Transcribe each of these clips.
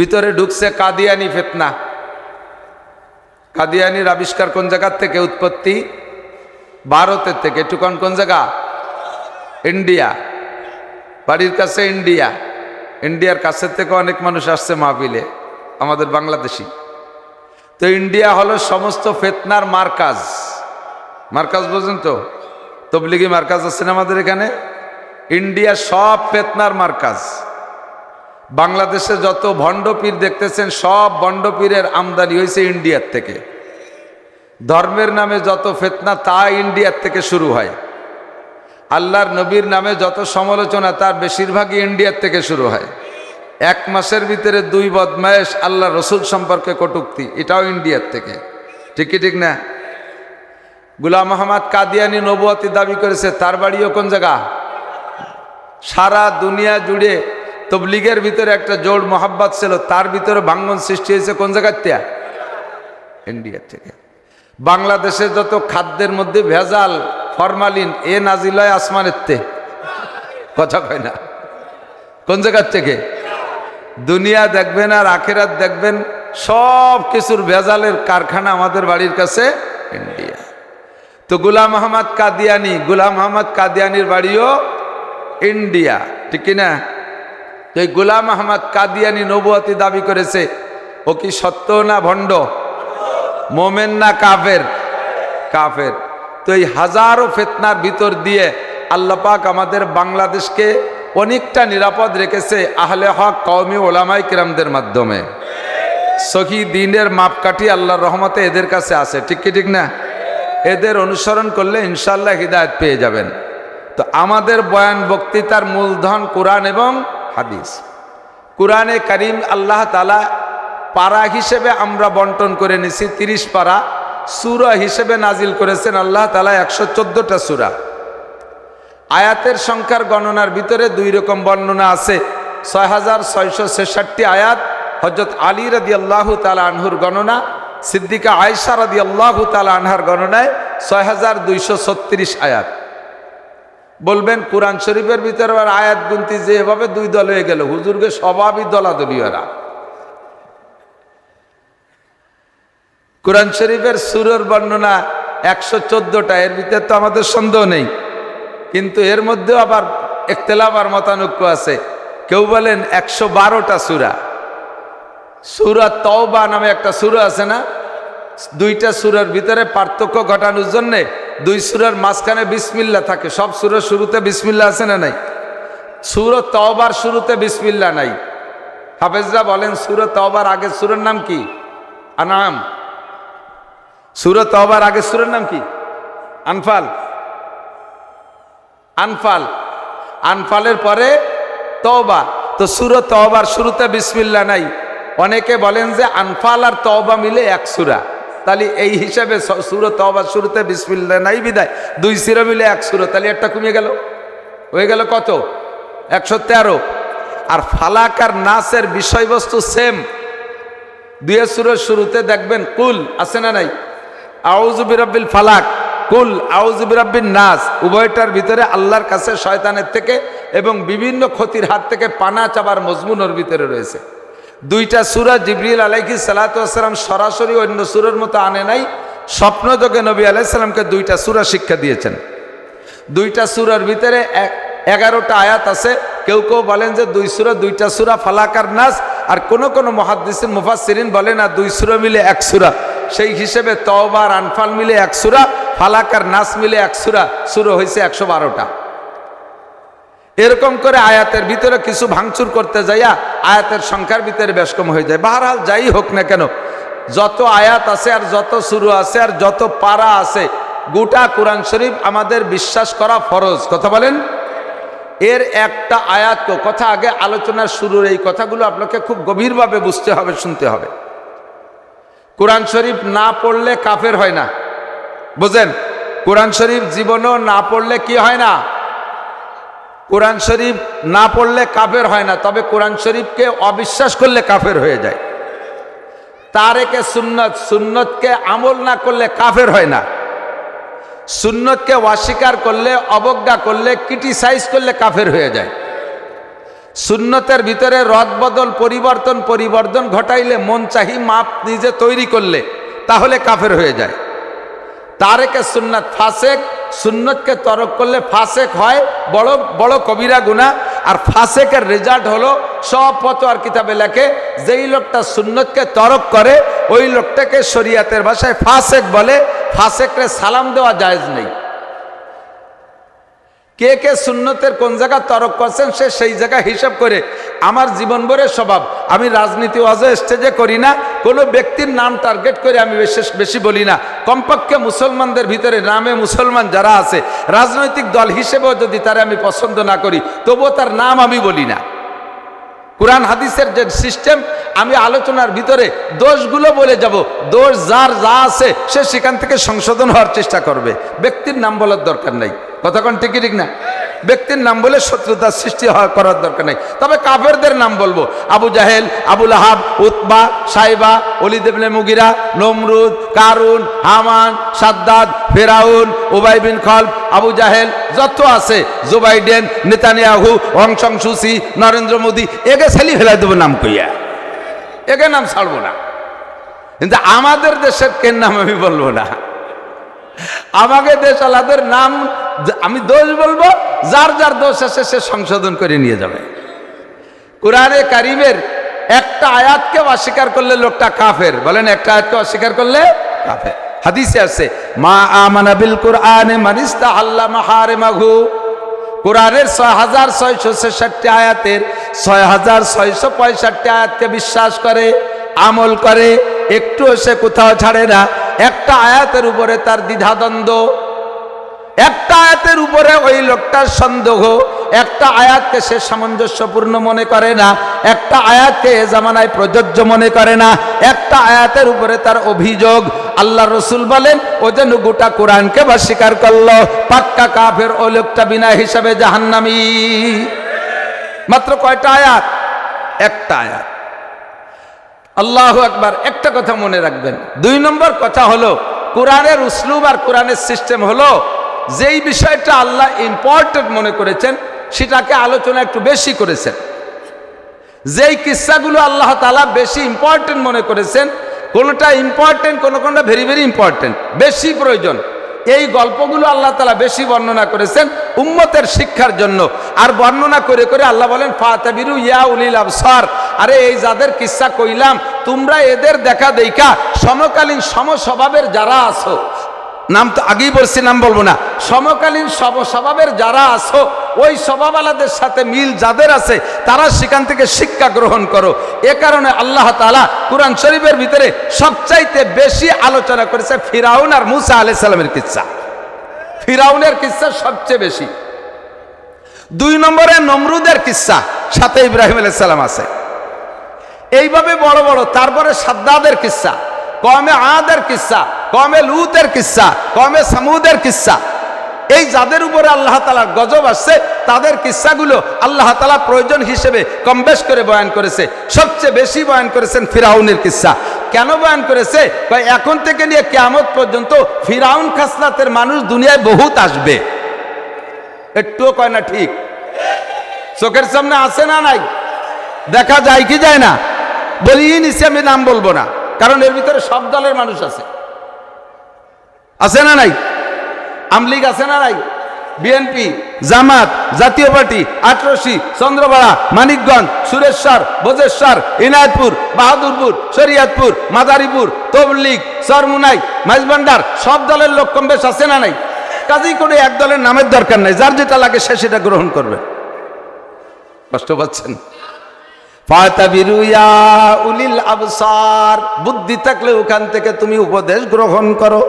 ভিতরে ঢুকছে কাদিয়ানি ফিতনা। কাদিয়ানির আবিষ্কার কোন জায়গার থেকে? উৎপত্তি ভারতের থেকে। একটু কোন জায়গা? ইন্ডিয়া। বাড়ির কাছে ইন্ডিয়া। ইন্ডিয়ার কাছের থেকে অনেক মানুষ আসছে মাহফিলে, আমাদের বাংলাদেশি। তো ইন্ডিয়া হলো সমস্ত ফিতনার মার্কাজ। মার্কাজ বোঝেন তো? তবলিগি মার্কাজ আছে না আমাদের এখানে? ইন্ডিয়া সব ফিতনার মার্কাজ। বাংলাদেশে যত ভণ্ডপীর দেখতেছেন সব ভণ্ডপীরের আমদানি হয়েছে ইন্ডিয়ার থেকে। ধর্মের নামে যত ফিতনা তা ইন্ডিয়ার থেকে শুরু হয়। আল্লাহর নবীর নামে যত সমালোচনা তার বেশিরভাগই ইন্ডিয়ার থেকে শুরু হয়। এক মাসের ভিতরে 2 বদমায়েশ আল্লাহ রসুল সম্পর্কে কটূক্তি, এটাও ইন্ডিয়ার থেকে। ঠিক কি ঠিক না? গোলাম মোহাম্মদ কাদিয়ানি নবুয়তি দাবি করেছে, তার বাড়িও কোন জায়গা? সারা দুনিয়া জুড়ে তবলিগের ভিতরে একটা জোড় মোহাব্বত ছিল, তার ভিতরে ভাঙ্গন সৃষ্টি হয়েছে কোন জায়গার থেকে? ইন্ডিয়ার থেকে। বাংলাদেশে যত খাদ্যের মধ্যে ভেজাল, ফরমালিন, এ নাজিল হয় আসমানের থেকে। কথা কয় না? কোন জায়গার থেকে? দুনিয়া দেখবেন আর আখেরাত দেখবেন, সব কিছুর ভেজালের কারখানা আমাদের বাড়ির কাছে ইন্ডিয়া। তো গোলাম মোহাম্মদ কাদিয়ানির বাড়িও ইন্ডিয়া, ঠিক কিনা? এই গোলাম মোহাম্মদ কাদিয়ানি নবুয়তি দাবি করেছে, ও কি সত্য না ভণ্ড? মোমেন না কাফের? কাফের। তো এই হাজারো ফিতনার ভিতর দিয়ে আল্লাহ পাক আমাদের বাংলাদেশকে অনেকটা নিরাপদ রেখেছে আহলে হক কওমি ওলামায়ে কিরামদের মাধ্যমে। সহি দ্বীনের মাপকাঠি আল্লাহর রহমতে এদের কাছে আছে, ঠিক কি ঠিক না? এদের অনুসরণ করলে ইনশাআল্লাহ হিদায়াত পেয়ে যাবেন। তো আমাদের বয়ান বক্তৃতার মূলধন কোরআন এবং হাদিস। কোরআনে কারীম আল্লাহ তাআলা পারা হিসেবে আমরা বন্টন করে নিছি 30 পারা। সূরা হিসেবে নাজিল করেছেন আল্লাহ তাআলা 114টা সূরা। আয়াতের সংখ্যার গণনার ভিতরে 2 রকম বর্ণনা আছে। 6666 আয়াত হযরত আলী রাদিয়াল্লাহু তাআলা আনহুর গণনা, সিদ্দিকা আয়েশা রাদিয়াল্লাহু তাআলা আনহার গণনায় 6236 আয়াত। বলবেন কোরআন শরীফের ভিতরে আর আয়াত গুনতি যেভাবে 2 দল হয়ে গেল, হুজুরকে স্বভাবই দলাদলীয়রা। কোরআন শরীফের সূরার বর্ণনা 114টা, এর ভিতরে তো আমাদের সন্দেহ নেই, কিন্তু এর মধ্যেও আবার ইখতিলাফ আর মতানৈক্য আছে। কেউ বলেন 112টা সূরা। সূরা তাওবা নামে একটা সূরা আছে না? 2টা সূরার ভিতরে পার্থক্য ঘটানোর জন্য 2 সূরার মাঝখানে বিসমিল্লাহ থাকে। সব সূরার শুরুতে বিসমিল্লাহ আছে না নাই? সূরা তাওবার শুরুতে বিসমিল্লাহ নাই। হাফেজরা বলেন সূরা তাওবার আগের সূরার নাম কি? আনাম। সূরা তাওবার আগের সূরার নাম কি? আনফাল। আনফালের পরে তওবা। তো সূরা তাওবার শুরুতে বিসমিল্লাহ নাই। অনেকে বলেন যে আনফাল আর তওবা মিলে 1 সূরা। তাহলে এই হিসাবে সূরা তাওবার শুরুতে বিসমিল্লাহ নাই বিদায় 2 সূরা মিলে 1 সূরা। তাহলে একটা কমে গেল, হয়ে গেল কত? 113। আর ফালাক আর নাসের বিষয়বস্তু সেম। 2 সূরার শুরুতে দেখবেন কুল আছে না নাই? আউযু বিরাব্বিল ফালাক, কুল আউযু বিরাব্বিন নাস। উভয়টার ভিতরে আল্লাহর কাছে শয়তানের থেকে এবং বিভিন্ন ক্ষতির হাত থেকে পানা চাবার মজমুনের ভিতরে রয়েছে। 2টা সূরা জিবরিল আলাইহিস সালাতু ওয়াস সালাম সরাসরি অন্য সূরার মতো আনে নাই। স্বপ্নযোগে নবী আলাইহিস সালামকে 2টা সূরা শিক্ষা দিয়েছেন। 2টা সূরার ভিতরে 11টা আয়াত আছে। কেউ কেউ বলেন যে 2টা সূরা ফালাক আর নাস, আর কোন কোন মুহাদ্দিসিন মুফাসসিরিন বলেন না 2 সূরা মিলে 1 সূরা। সেই হিসেবে তওবা আর আনফাল মিলে 1 সূরা, ফালাক আর নাস মিলে 1 সূরা। সূরা হয়েছে 112টা। এরকম করে আয়াতের ভিতরে কিছু ভাঙচুর করতে যাইয়া আয়াতের সংখ্যার ভিতরে বেশ কম হয়ে যায়। বাহরহাল যাই হোক না কেন, যত আয়াত আছে আর যত সূরা আছে আর যত পারা আছে, গোটা কোরআন শরীফ আমাদের বিশ্বাস করা ফরজ। কথা বলেন? এর একটা আয়াত কথা আগে আলোচনার শুরুর এই কথাগুলো আপনাকে খুব গভীরভাবে বুঝতে হবে, শুনতে হবে। কোরআন শরীফ না পড়লে কাফের হয় না। বুঝেন? কোরআন শরীফ জীবনেও না পড়লে কি হয় না? কোরআন শরীফ না পড়লে কাফের হয় না, তবে কোরআন শরীফকে অবিশ্বাস করলে কাফের হয়ে যায়। তারেকে সুন্নত, সুন্নতকে আমল না করলে কাফের হয় না। সুন্নতকে অস্বীকার করলে, অবজ্ঞা করলে, ক্রিটিসাইজ করলে কাফের হয়ে যায়। সুন্নতের ভিতরে রদবদল পরিবর্তন ঘটাইলে মন চাহি মাপ নিজে তৈরি করলে তাহলে কাফের হয়ে যায়। তারেকে সুন্নাত ফাসেক, সুন্নতকে তরক করলে ফাসেক হয়, বড় বড় কবিরা গুনাহ। আর ফাসেকের রেজাল্ট হলো সব ফতোয়ার কিতাবে লেখে যেই লোকটা সুন্নতকে তরক করে ওই লোকটাকে শরীয়তের ভাষায় ফাসেক বলে। ফাসেকরে সালাম দেওয়া জায়েজ নেই। কে কে সুন্নতের কোন জায়গা তরক করছেন সে সেই জায়গা হিসাব করে। আমার জীবনভরের স্বভাব, আমি রাজনীতি ওয়াজে স্টেজে করি না, কোনো ব্যক্তির নাম টার্গেট করে আমি বেশি বলি না। কমপক্ষে মুসলমানদের ভিতরে নামে মুসলমান যারা আছে, রাজনৈতিক দল হিসেবেও যদি তারা আমি পছন্দ না করি তবুও তার নাম আমি বলি না। কোরআন হাদিসের যে সিস্টেম, আমি আলোচনার ভিতরে দোষগুলো বলে যাব, দোষ যার যা আছে সে সেখান থেকে সংশোধন হওয়ার চেষ্টা করবে। ব্যক্তির নাম বলার দরকার নাই। কতক্ষণ ঠিক না? ব্যক্তির নাম বলে শত্রুতার সৃষ্টি করার দরকার নাই। তবে কাফেরদের নাম বলবো, আবু জাহেল, আবু লাহাব, উতবা, সাইবা, ওলীদ ইবনে মুগিরা, নমরুদ, কারুন, হামান, সাদ্দাদ, ফেরাউন, উবাই বিন খলফ, আবু জাহেল, যত আছে, জো বাইডেন, নেতানিয়াহু, অং সান সু চি, নরেন্দ্র মোদী, একে ছেলি ফেলাই দেবো নাম কইয়া, একে নাম ছাড়বো না। কিন্তু আমাদের দেশের কেন নাম আমি বলবো না। আমাকে দেশ আলাদের নাম আমি দোষ বলবো, যার যার দোষ আছে সে সংশোধন করে নিয়ে যাবে। কোরআনে কারিমের একটা আয়াতকে অস্বীকার করলে লোকটা কাফের। বলেন, একটা আয়াতকে অস্বীকার করলে কাফের। হাদিসে আছে, মা আমানা বিল কুরআনে মান ইস্তাহাল্লা মাহারিমাহু। কোরআনের 6666 আয়াতের 6665 আয়াতকে বিশ্বাস করে, আমল করে, একটু সে কোথাও ছাড়ে না। একটা আয়াতের উপরে তার দ্বিধাদ্বন্দ্ব, একটা আয়াতের উপরে ওই লোকটার সন্দেহ, একটা আয়াতকে সে সামঞ্জস্যপূর্ণ মনে করে না, একটা আয়াতকে এ জামানায় প্রযোজ্য মনে করে না, একটা আয়াতের উপরে তার অভিযোগ। আল্লাহ রসুল বলেন ও যেন গোটা কোরআনকে অস্বীকার করলো, পাক্কা কাফের। ও লোকটা বিনা হিসাবে জাহান্নামী। মাত্র কয়টা আয়াত? একটা আয়াত। আল্লাহু আকবার। একটা কথা মনে রাখবেন, 2 নম্বর কথা হলো কোরআনের উসলুব আর কোরআনের সিস্টেম হলো যেই বিষয়টা আল্লাহ ইম্পর্টেন্ট মনে করেছেন সেটাকে আলোচনা একটু বেশি করেছেন। যেই কিস্সাগুলো আল্লাহ তাআলা বেশি ইম্পর্টেন্ট মনে করেছেন, কোনটা ইম্পর্টেন্ট, কোনটা ভেরি ভেরি ইম্পর্টেন্ট, বেশি প্রয়োজন, এই গল্পগুলো আল্লাহ তাআলা বেশি বর্ণনা করেছেন উম্মতের শিক্ষার জন্য। আর বর্ণনা করে করে আল্লাহ বলেন, ফাতাবিরু ইয়া উলিল আবসার। আরে এই যাদের কিস্সা কইলাম, তোমরা এদের দেখা দেখা সমকালীন সমস্বভাবের যারা আছো, নাম তো আগেই বলছি, নাম বলবো না, সমকালীন সমস্বভাবের যারা আছো, ওই স্বভাবওয়ালাদের সাথে মিল যাদের আছে তারা সেখান থেকে শিক্ষা গ্রহণ করো। এ কারণে আল্লাহ তাআলা কুরআন শরীফের ভিতরে সবচাইতে বেশি আলোচনা করেছে ফিরাউন আর মূসা আলাইহিস সালামের কিস্সা। ফিরাউনের কিস্সা সবচেয়ে বেশি। 2 নম্বরে নমরুদের কিস্সা, সাথে ইব্রাহিম আলাইহিস সালাম আছে। এইভাবে বড় বড়। তারপরে সাদ্দাদের কিস্সা, কওমে আদের কিস্সা, কওমে লুতের কিস্সা, কওমে সামুদের কিস্সা। এই যাদের উপরে আল্লাহ তাআলার গজব আসছে তাদের কিস্সাগুলো আল্লাহ তাআলা প্রয়োজন হিসেবে কম বেশ করে বয়ান করেছে। সবচেয়ে বেশি বয়ান করেছেন ফিরাউনের কিস্সা। কেন বয়ান করেছে? এখন থেকে নিয়ে কিয়ামত পর্যন্ত ফিরাউন খাসলাতের মানুষ দুনিয়ায় বহুত আসবে। একটুও কয় না ঠিক? চোখের সামনে আছে না নাই? দেখা যায় কি যায় না? বলিই নিছি, আমি নাম বলবো না, কারণ এর ভিতরে সব দলের মানুষ আছে। আছে না নাই? আমলিগ আছে না নাই? বিএনপি, জামাত, জাতীয় পার্টি, আটরশি, চন্দ্রপাড়া, মানিকগঞ্জ, সুরেশ্বর, ভোজেশ্বর, ইনায়তপুর, বাহাদুরপুর, শরিয়তপুর, মাদারীপুর, তবলিগ, চরমুনাই, মাইজভান্ডার, সব দলের লোক কম বেশ আছে না নাই? কাজেই করে এক দলের নামের দরকার নাই, যার যেটা লাগে সে সেটা গ্রহণ করবে। কষ্ট পাচ্ছেন? ফাতাবিরু ইয়া উলিল আবসার। বুদ্ধি থাকলে ওখান থেকে তুমি উপদেশ গ্রহণ করো।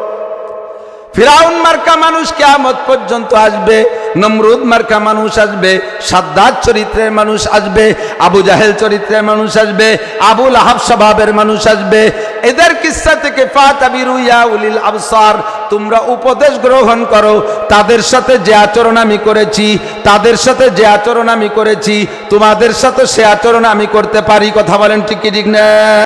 ফিরাউন মার্কা মানুষ কিয়ামত পর্যন্ত আসবে, নমরুদ মার্কা মানুষ আসবে, সাদ্দাদ চরিত্রের মানুষ আসবে, আবু জাহেল চরিত্রের মানুষ আসবে, আবু লাহাব স্বভাবের মানুষ আসবে। এদের কিস্সা থেকে ফাতাবিরু ইয়া উলিল আবসার, তোমরা উপদেশ গ্রহণ করো। তাদের সাথে যে আচরণ আমি করেছি, তাদের সাথে যে আচরণ আমি করেছি, তোমাদের সাথে সে আচরণ আমি করতে পারি। কথা বলেন ঠিক কি ঠিক না?